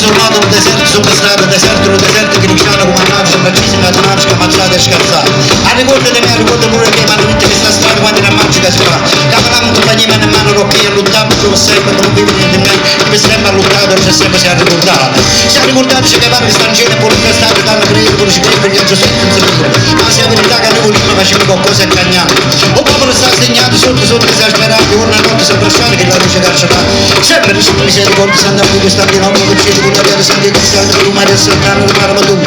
sono nato nel deserto, su per strada, deserto cristiano, come andavo, sono bellissima, tonaccia, ammazzata e scazzata. A ricordo di me, a ricordo pure che mi hanno vinto questa strada quando era magica si fa. Cavalamo in compagnia, ma nemmeno rocchia, luttiamo come sempre, come vivo niente in me, come sempre ha lottato, c'è sempre si è ricordato. Si è ricordato che parli strangere, poi l'investato, danno credito, poi ci credo, gli altri sempre non si vede. Ma se la verità che arrivo lì, ma facevo qualcosa e cagnato. Un popolo sta segnato, sotto esasperato, giorno e notte sempre strano che la luce carcerata. Sempre mi si ricorda, se andavo di questa di nonno, che c'è di quella via di San Cristiano, di Lumare e Serrano, di Maramaduna.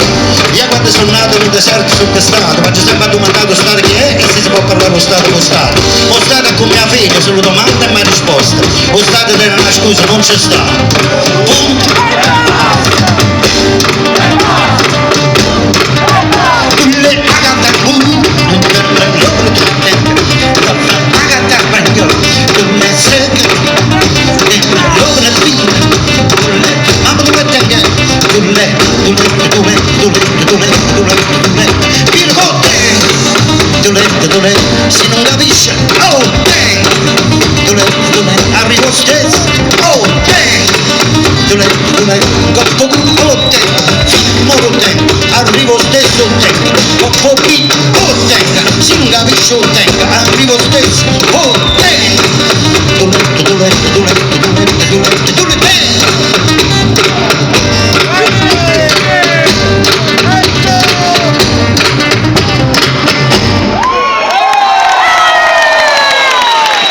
Io quando sono nato nel deserto sotto stato, faccio sempre domandato Stato che è e se si può parlare lo Stato con Stato. Lo Stato è con mia figlia, solo domanda e mai risposta. Lo Stato deve una scusa, non c'è Stato. Punto. Se non capisce, oh dang, arrivo stesso, oh dang, coppo oh dang, arrivo stesso dang, coppo oh dang, se non capisce oh dang, arrivo stesso, oh